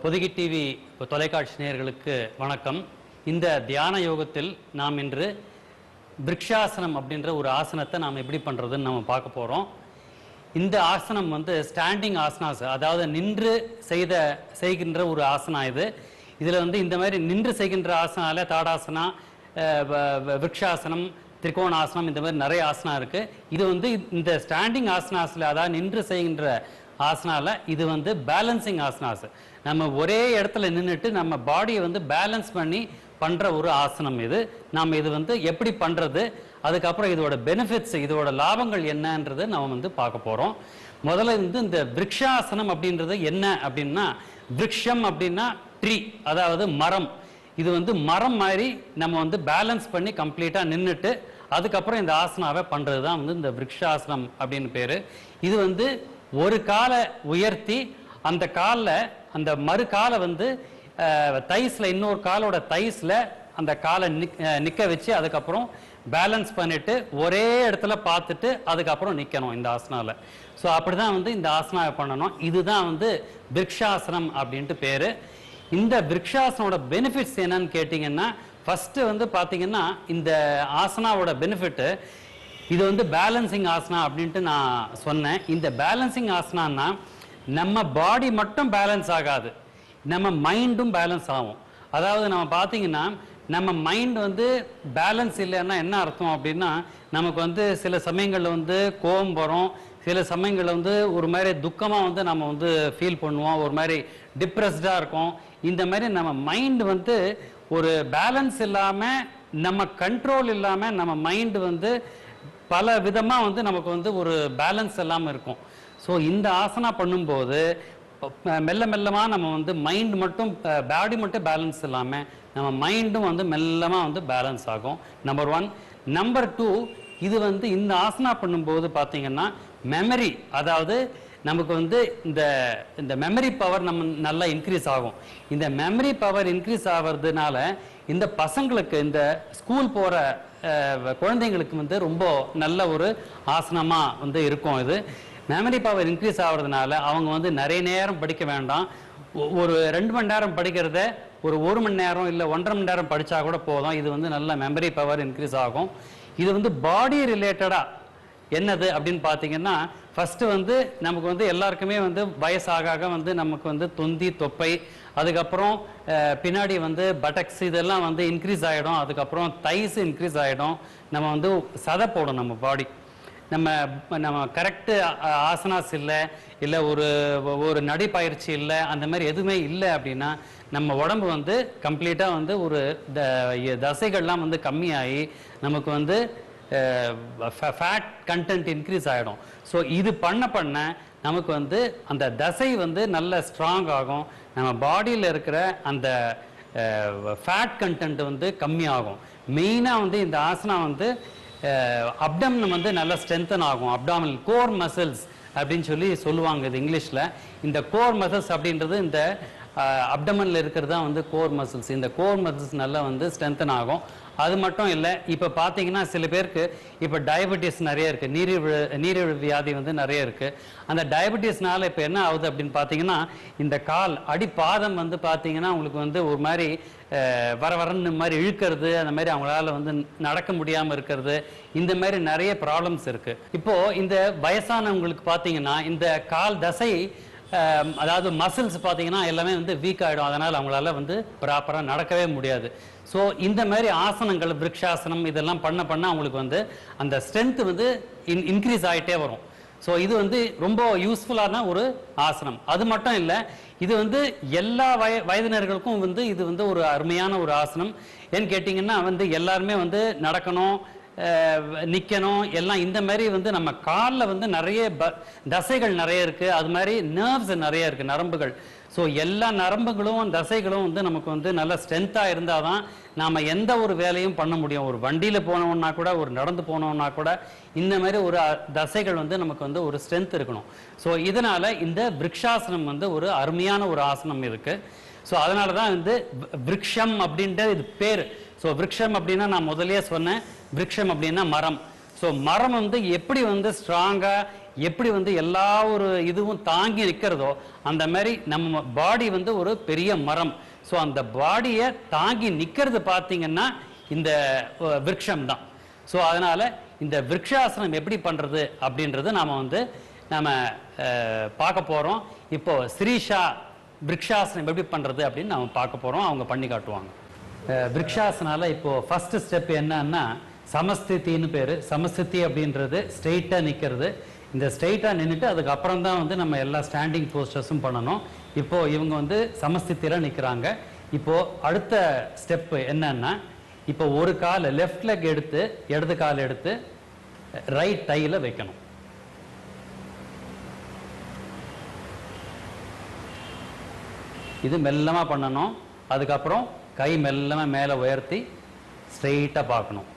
Pothigai TV தொலைக்காட்சி நேயர்களுக்கு வணக்கம். இந்த தியான யோகத்தில் நாம் இன்று விருக்ஷாசனம் அப்படின்ற ஒரு ஆசனத்தை நாம் எப்படி பண்ணுறதுன்னு நம்ம பார்க்க போகிறோம். இந்த ஆசனம் ஸ்டாண்டிங் ஆசனாஸ், அதாவது நின்று செய்கின்ற ஒரு ஆசனா. இதில் இந்த மாதிரி நின்று செய்கின்ற ஆசனால தாடாசனா, விருக்ஷாசனம், திரிகோணாசனம், இந்த மாதிரி நிறைய ஆசனா இருக்குது. இது இந்த ஸ்டாண்டிங் ஆசனாஸில், அதாவது நின்று செய்கின்ற ஆசனால இது பேலன்சிங் ஆசனாஸ். நம்ம ஒரே இடத்துல நின்றுட்டு நம்ம பாடியை பேலன்ஸ் பண்ணி பண்ணுற ஒரு ஆசனம் இது. நாம் இது எப்படி பண்ணுறது, அதுக்கப்புறம் இதோட பெனிஃபிட்ஸ், இதோட லாபங்கள் என்னன்றது நம்ம பார்க்க போகிறோம். முதல்ல இந்த விருக்ஷாசனம் அப்படின்றது என்ன அப்படின்னா, விருக்ஷம் அப்படின்னா ட்ரீ, அதாவது மரம். இது மரம் மாதிரி நம்ம பேலன்ஸ் பண்ணி கம்ப்ளீட்டாக நின்றுட்டு அதுக்கப்புறம் இந்த ஆசனாவை பண்ணுறது தான் இந்த விருக்ஷாசனம் அப்படின்னு பேர். இது ஒரு காலை உயர்த்தி அந்த காலில் அந்த மறு காலை தைஸில், இன்னொரு காலோட தைஸில் அந்த காலை நிற்க வச்சு அதுக்கப்புறம் பேலன்ஸ் பண்ணிட்டு ஒரே இடத்துல பார்த்துட்டு அதுக்கப்புறம் நிற்கணும் இந்த ஆசனாவில். ஸோ அப்படி தான் இந்த ஆசனாவை பண்ணணும். இதுதான் விருக்ஷாசனம் அப்படின்ட்டு பேர். இந்த விருக்ஷாசனோட பெனிஃபிட்ஸ் என்னன்னு கேட்டிங்கன்னா, ஃபஸ்ட்டு பார்த்தீங்கன்னா இந்த ஆசனாவோட பெனிஃபிட்டு, இது பேலன்சிங் ஆசனா அப்படின்ட்டு நான் சொன்னேன். இந்த பேலன்சிங் ஆசனான்னா நம்ம பாடி மட்டும் பேலன்ஸ் ஆகாது, நம்ம மைண்டும் பேலன்ஸ் ஆகும். அதாவது நம்ம பார்த்தீங்கன்னா நம்ம மைண்ட் பேலன்ஸ் இல்லைன்னா என்ன அர்த்தம் அப்படின்னா, நமக்கு சில சமயங்களில் கோபம் வரும், சில சமயங்களில் ஒரு மாதிரி துக்கமாக நம்ம ஃபீல் பண்ணுவோம், ஒரு மாதிரி டிப்ரெஸ்டாக இருக்கும். இந்த மாதிரி நம்ம மைண்ட் ஒரு பேலன்ஸ் இல்லாமல், நம்ம கண்ட்ரோல் இல்லாமல், நம்ம மைண்டு பல விதமாக நமக்கு ஒரு பேலன்ஸ் இல்லாமல் இருக்கும். ஸோ இந்த ஆசனா பண்ணும்போது மெல்ல மெல்லமாக நம்ம மைண்ட் மட்டும், பாடி மட்டும் பேலன்ஸ் இல்லாமல் நம்ம மைண்டும் மெல்லமாக பேலன்ஸ் ஆகும். நம்பர் 1. நம்பர் 2, இது இந்த ஆசனா பண்ணும்போது பார்த்தீங்கன்னா மெமரி, அதாவது நமக்கு இந்த மெமரி பவர் நம்ம நல்லா இன்க்ரீஸ் ஆகும். இந்த மெமரி பவர் இன்க்ரீஸ் ஆகிறதுனால இந்த பசங்களுக்கு, இந்த ஸ்கூல் போகிற குழந்தைங்களுக்கு ரொம்ப நல்ல ஒரு ஆசனமாக இருக்கும். இது மெமரி பவர் இன்க்ரீஸ் ஆகிறதுனால அவங்க நிறைய நேரம் படிக்க வேண்டாம். ஒரு 2 மணி நேரம் படிக்கிறத ஒரு 1 மணி நேரம் இல்லை 1.5 மணி நேரம் படித்தா கூட போதும். இது நல்ல மெமரி பவர் இன்க்ரீஸ் ஆகும். இது பாடி ரிலேட்டடாக என்னது அப்படின்னு பார்த்தீங்கன்னா, ஃபஸ்ட்டு நமக்கு எல்லாருக்குமே வயசாக நமக்கு தொந்தி, தொப்பை, அதுக்கப்புறம் பின்னாடி பட்டக்ஸ் இதெல்லாம் இன்க்ரீஸ் ஆகிடும். அதுக்கப்புறம் தைஸ் இன்க்ரீஸ் ஆகிடும். நம்ம சதை போடும் நம்ம பாடி. நம்ம கரெக்டு ஆசனாஸ் இல்லை ஒரு நடைப்பயிற்சி இல்லை, அந்த மாதிரி எதுவுமே இல்லை அப்படின்னா நம்ம உடம்பு கம்ப்ளீட்டாக ஒரு தசைகள்லாம் கம்மியாகி நமக்கு ஃபேட் கண்டென்ட் இன்க்ரீஸ் ஆகிடும். ஸோ இது பண்ண நமக்கு அந்த தசை நல்ல ஸ்ட்ராங் ஆகும். நம்ம பாடியில் இருக்கிற அந்த ஃபேட் கண்டென்ட் கம்மியாகும். மெயினாக இந்த ஆசனா அப்டமன் நல்லா ஸ்ட்ரென்தன் ஆகும். அப்டாமினல் கோர் மசில்ஸ் அப்படின்னு சொல்லுவாங்க இது இங்கிலீஷில். இந்த கோர் மசில்ஸ் அப்படின்றது இந்த அப்டமனில் இருக்கிறது தான் கோர் மசில்ஸ். இந்த கோர் மசில்ஸ் நல்லா ஸ்ட்ரென்தன் ஆகும். அது மட்டும் இல்லை, இப்போ பார்த்தீங்கன்னா சில பேருக்கு இப்போ டயபெட்டிஸ் நிறைய இருக்குது, நீரிழிவு வியாதி நிறைய இருக்குது. அந்த டயபெட்டிஸ்னால இப்போ என்ன ஆகுது அப்படின்னு பார்த்தீங்கன்னா, இந்த கால் அடிப்பாதம் பார்த்தீங்கன்னா உங்களுக்கு ஒரு மாதிரி வரன்னு மாதிரி இழுக்கிறது, அந்த மாதிரி அவங்களால நடக்க முடியாமல் இருக்கிறது, இந்த மாதிரி நிறைய ப்ராப்ளம்ஸ் இருக்குது. இப்போது இந்த வயசானவங்களுக்கு பார்த்தீங்கன்னா இந்த கால் தசை, அதாவது மசில்ஸ் பார்த்தீங்கன்னா எல்லாமே வீக் ஆகிடும். அதனால் அவங்களால ப்ராப்பராக நடக்கவே முடியாது. ஸோ இந்த மாதிரி ஆசனங்கள், விருக்ஷாசனம் இதெல்லாம் பண்ண அவங்களுக்கு அந்த ஸ்ட்ரென்த்து இன்க்ரீஸ் ஆகிட்டே வரும். ஸோ இது ரொம்ப யூஸ்ஃபுல்லான ஒரு ஆசனம். அது மட்டும் இல்லை, இது எல்லா வயதினர்களுக்கும் இது ஒரு அருமையான ஒரு ஆசனம். ஏன்னு கேட்டிங்கன்னா எல்லாருமே நடக்கணும், நிற்கணும், எல்லாம் இந்த மாதிரி நம்ம காலில் நிறைய தசைகள் நிறைய இருக்குது. அது மாதிரி நர்வ்ஸ் நிறைய இருக்குது, நரம்புகள். ஸோ எல்லா நரம்புகளும் தசைகளும் நமக்கு நல்ல ஸ்ட்ரென்த்தாக இருந்தால் தான் நாம் எந்த ஒரு வேலையும் பண்ண முடியும். ஒரு வண்டியில் போனோம்னா கூட, ஒரு நடந்து போனோம்னா கூட இந்த மாதிரி ஒரு தசைகள் நமக்கு ஒரு ஸ்ட்ரென்த் இருக்கணும். ஸோ இதனால் இந்த விருக்ஷாசனம் ஒரு அருமையான ஒரு ஆசனம் இருக்குது. ஸோ அதனால தான் விருக்ஷம் அப்படின்ற இது பேர். ஸோ விருக்ஷம் அப்படின்னா நான் முதலே சொன்னேன், விருக்ஷம் அப்படின்னா மரம். ஸோ மரம் எப்படி ஸ்ட்ராங்காக எப்படி வந்து எல்லா ஒரு இதுவும் தாங்கி நிற்கிறதோ அந்த மாதிரி நம்ம பாடி வந்து ஒரு பெரிய மரம். ஸோ அந்த பாடியை தாங்கி நிற்கிறது பார்த்தீங்கன்னா இந்த விருட்சம் தான். ஸோ அதனால இந்த விருட்சாசனம் எப்படி பண்றது அப்படின்றது நாம வந்து நம்ம பார்க்க போறோம். இப்போ ஸ்ரீஷா விருட்சாசனம் எப்படி பண்றது அப்படின்னு நாம பார்க்க போறோம். அவங்க பண்ணி காட்டுவாங்க. விருட்சாசனால இப்போ ஃபர்ஸ்ட் ஸ்டெப் என்னன்னா சமஸ்தித்தின்னு பேரு. சமஸ்தித்தி அப்படின்றது ஸ்ட்ரெயிட்டா நிற்கிறது. இந்த ஸ்ட்ரெயிட்டா நின்றுட்டு அதுக்கப்புறம் தான் வந்து நம்ம எல்லா ஸ்டாண்டிங் போஸ்டர்ஸும் பண்ணணும். இப்போ இவங்க வந்து சமஸ்தித்தில நிற்கிறாங்க. இப்போ அடுத்த ஸ்டெப் என்னன்னா இப்போ ஒரு கால் லெஃப்ட் லெக் எடுத்து இடது கால் எடுத்து ரைட் தையில வைக்கணும். இது மெல்லமா பண்ணணும். அதுக்கப்புறம் கை மெல்லமா மேல உயர்த்தி ஸ்ட்ரெயிட்டா பார்க்கணும்.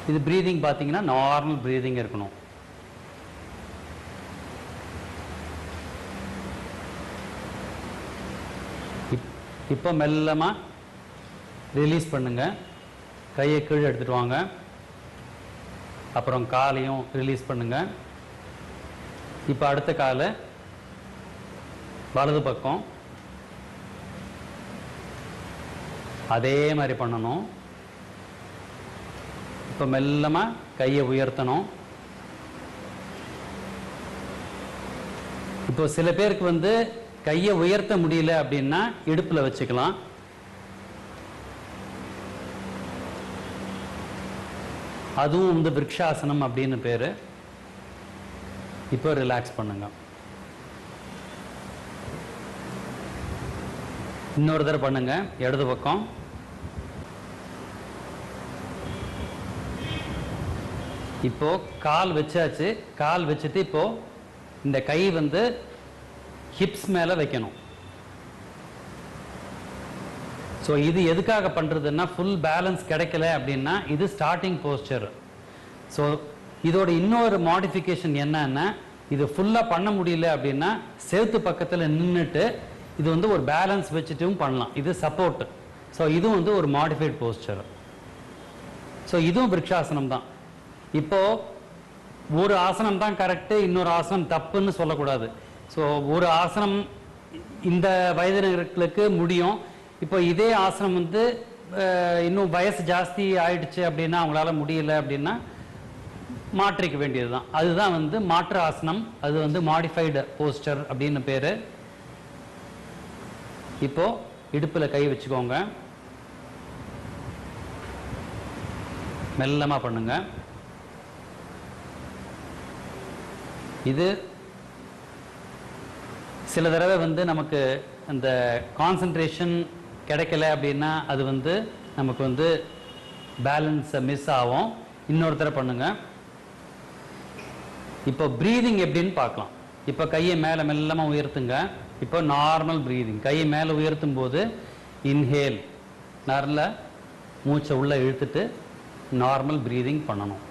இது பிரீதிங் பார்த்தீங்கன்னா நார்மல் பிரீதிங் இருக்கணும். இப்போ மெல்லமா ரிலீஸ் பண்ணுங்க. கையை கீழே எடுத்துட்டு வாங்க. அப்புறம் காலையும் ரிலீஸ் பண்ணுங்க. இப்போ அடுத்த காலை வலது பக்கம் அதே மாதிரி பண்ணணும். இப்போ மெல்லமா கையை உயர்த்தணும். இப்போ சில பேருக்கு வந்து கையை உயர்த்த முடியல அப்படின்னா இடுப்புல வச்சுக்கலாம். அதுவும் வந்து விருட்சாசனம் அப்படின்னு பேரு. இப்போ ரிலாக்ஸ் பண்ணுங்க. இன்னொரு தடவை பண்ணுங்க. இடது பக்கம் இப்போ கால் வச்சாச்சு. கால் வச்சுட்டு இப்போ இந்த கை வந்து ஹிப்ஸ் மேல வைக்கணும். ஸோ இது எதுக்காக பண்றதுன்னா ஃபுல் பேலன்ஸ் கிடைக்கல அப்படின்னா இது ஸ்டார்டிங் போஸ்டர். ஸோ இதோட இன்னொரு மாடிஃபிகேஷன் என்னன்னா இது ஃபுல்லா பண்ண முடியல அப்படின்னா செவுத்து பக்கத்தில் நின்றுட்டு இது வந்து ஒரு பேலன்ஸ் வச்சுட்டும் பண்ணலாம். இது சப்போர்ட். ஸோ இதுவும் வந்து ஒரு மாடிஃபைட் போஸ்டர். ஸோ இதுவும் விருட்சாசனம் தான். இப்போ ஒரு ஆசனம் தான் கரெக்டு, இன்னொரு ஆசனம் தப்புன்னு சொல்லக்கூடாது. ஸோ ஒரு ஆசனம் இந்த வயதினர்களுக்கு முடியும். இப்போ இதே ஆசனம் வந்து இன்னும் வயசு ஜாஸ்தி ஆயிடுச்சு அப்படின்னா அவங்களால முடியல அப்படின்னா மாற்றிக்க வேண்டியது தான். அதுதான் வந்து மாற்று ஆசனம். அது வந்து மாடிஃபைடு போஸ்டர் அப்படின்னு பேரு. இப்போ இடுப்புல கை வச்சுக்கோங்க. மெல்லமா பண்ணுங்க. இது சில தடவை வந்து நமக்கு அந்த கான்சன்ட்ரேஷன் கிடைக்கல அப்படின்னா அது வந்து நமக்கு வந்து பேலன்ஸ் மிஸ் ஆகும். இன்னொரு தடவை பண்ணுங்க. இப்போ பிரீதிங் எப்படின்னு பார்க்கலாம். இப்போ கையை மேலே மெல்லமா உயர்த்துங்க. இப்போ நார்மல் பிரீதிங். கையை மேலே உயர்த்தும் போது இன்ஹேல் நல்ல மூச்சை உள்ள இழுத்துட்டு நார்மல் பிரீதிங் பண்ணணும்.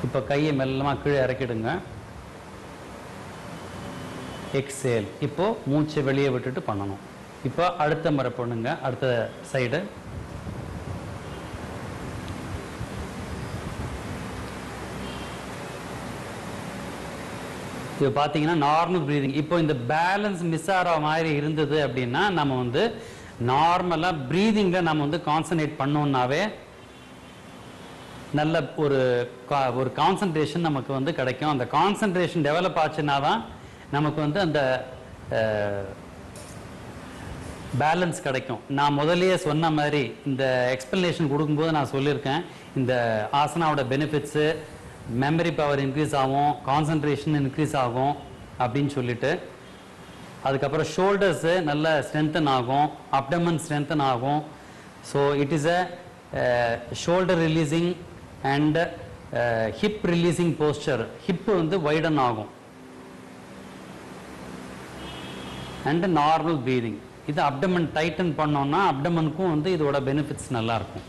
இப்போ கையை மெல்லமா கீழே இறக்கிடுங்க. எக்ஸேல். இப்போ மூச்சை வெளியே விட்டுட்டு பண்ணணும். இப்போ அடுத்த முறை பண்ணுங்க. அடுத்த சைடு இது பார்த்தீங்கன்னா நார்மல் பிரீதிங். இப்போ இந்த பேலன்ஸ் மிஸ் ஆகிற மாதிரி இருந்தது அப்படின்னா நம்ம வந்து நார்மலாக பிரீதிங்ல நம்ம வந்து கான்சன்ட்ரேட் பண்ணோம்னாவே நல்ல ஒரு கான்சன்ட்ரேஷன் நமக்கு வந்து கிடைக்கும். அந்த கான்சன்ட்ரேஷன் டெவலப் ஆச்சுன்னா தான் நமக்கு வந்து அந்த பேலன்ஸ் கிடைக்கும். நான் முதல்லயே சொன்ன மாதிரி இந்த எக்ஸ்பிளனேஷன் கொடுக்கும்போது நான் சொல்லியிருக்கேன் இந்த ஆசனாவோட பெனிஃபிட்ஸு, மெமரி பவர் இன்க்ரீஸ் ஆகும், கான்சன்ட்ரேஷன் இன்க்ரீஸ் ஆகும் அப்படின்னு சொல்லிட்டு. அதுக்கப்புறம் ஷோல்டர்ஸு நல்ல ஸ்ட்ரென்தன் ஆகும், அப்டமன் ஸ்ட்ரென்தன் ஆகும். So it is a shoulder releasing and hip releasing poster. Hip வந்து வைடன் ஆகும். And normal breathing. இது அப்டமன் டைட்டன் பண்ணோம்னா அப்டமனுக்கும் வந்து இதோட பெனிஃபிட்ஸ் நல்லா இருக்கும்.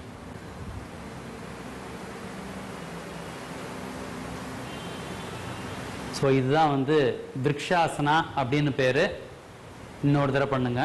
ஸோ இதுதான் வந்து விருட்சாசனா அப்படின்னு பேரு. இன்னொரு தடவை பண்ணுங்க.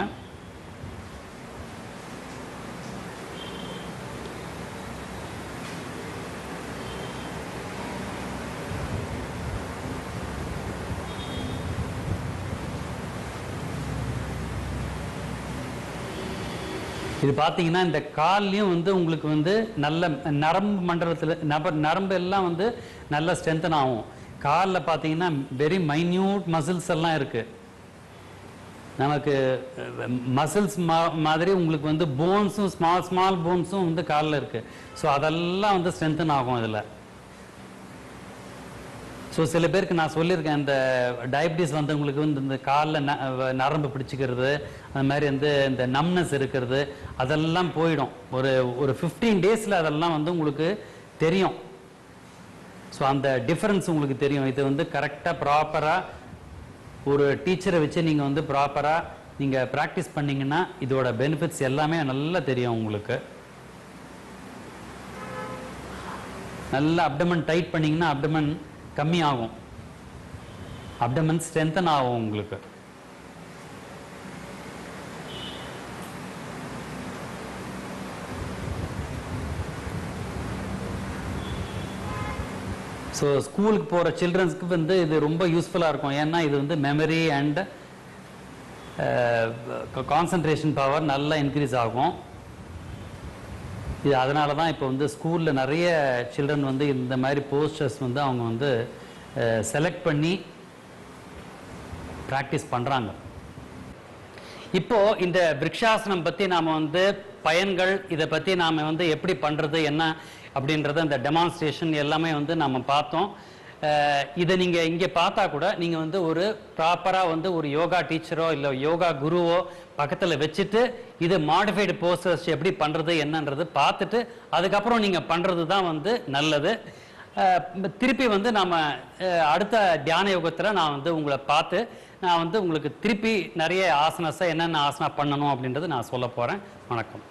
இது பார்த்தீங்கன்னா இந்த கால்லையும் வந்து உங்களுக்கு வந்து நல்ல நரம்பு மண்டலத்தில் நரம்பு எல்லாம் வந்து நல்ல ஸ்ட்ரென்தன் ஆகும். காலில் பார்த்தீங்கன்னா வெரி மைன்யூட் மசில்ஸ் எல்லாம் இருக்கு. நமக்கு மசில்ஸ் மாதிரி உங்களுக்கு வந்து போன்ஸும் ஸ்மால் போன்ஸும் வந்து காலில் இருக்கு. ஸோ அதெல்லாம் வந்து ஸ்ட்ரென்தன் ஆகும் இதில். ஸோ சில பேருக்கு நான் சொல்லியிருக்கேன், இந்த டயபிட்டிஸ் வந்தவங்களுக்கு வந்து இந்த காலில் நரம்பு பிடிச்சிக்கிறது, அது மாதிரி வந்து இந்த நம்னஸ் இருக்கிறது, அதெல்லாம் போயிடும். ஒரு 15 டேஸில் அதெல்லாம் வந்து உங்களுக்கு தெரியும். ஸோ அந்த டிஃபரன்ஸ் உங்களுக்கு தெரியும். இது வந்து கரெக்டாக ப்ராப்பராக ஒரு டீச்சரை வச்சு நீங்கள் வந்து ப்ராப்பராக நீங்கள் ப்ராக்டிஸ் பண்ணிங்கன்னா இதோட பெனிஃபிட்ஸ் எல்லாமே நல்லா தெரியும் உங்களுக்கு. நல்லா அப்டமன் டைட் பண்ணிங்கன்னா அப்டமன் கம்மி ஆகும், அப்டமன் ஸ்ட்ரென்தன் ஆகும் உங்களுக்கு. ஸோ ஸ்கூலுக்கு போகிற சில்ட்ரன்ஸ்க்கு வந்து இது ரொம்ப யூஸ்ஃபுல்லாக இருக்கும். ஏன்னா இது வந்து மெமரி அண்ட் கான்சன்ட்ரேஷன் பவர் நல்லா இன்க்ரீஸ் ஆகும். இது அதனால தான் இப்போ வந்து ஸ்கூலில் நிறைய சில்ட்ரன் வந்து இந்த மாதிரி போஸ்டர்ஸ் வந்து அவங்க வந்து செலக்ட் பண்ணி ப்ராக்டிஸ் பண்ணுறாங்க. இப்போது இந்த விருக்ஷாசனம் பற்றி நாம் வந்து பயன்கள், இதை பற்றி நாம் வந்து எப்படி பண்ணுறது என்ன அப்படின்றத இந்த டெமான்ஸ்ட்ரேஷன் எல்லாமே வந்து நம்ம பார்த்தோம். இதை நீங்கள் இங்கே பார்த்தா கூட நீங்கள் வந்து ஒரு ப்ராப்பராக வந்து ஒரு யோகா டீச்சரோ இல்லை யோகா குருவோ பக்கத்தில் வச்சுட்டு இது மாடிஃபைடு போஸ்டர்ஸ் எப்படி பண்ணுறது என்னன்றது பார்த்துட்டு அதுக்கப்புறம் நீங்கள் பண்ணுறது தான் வந்து நல்லது. திருப்பி வந்து நம்ம அடுத்த தியான யோகத்தில் நான் வந்து உங்களை பார்த்து நான் வந்து உங்களுக்கு திருப்பி நிறைய ஆசனஸை என்னென்ன ஆசனா பண்ணணும் அப்படின்றது நான் சொல்ல போகிறேன். வணக்கம்.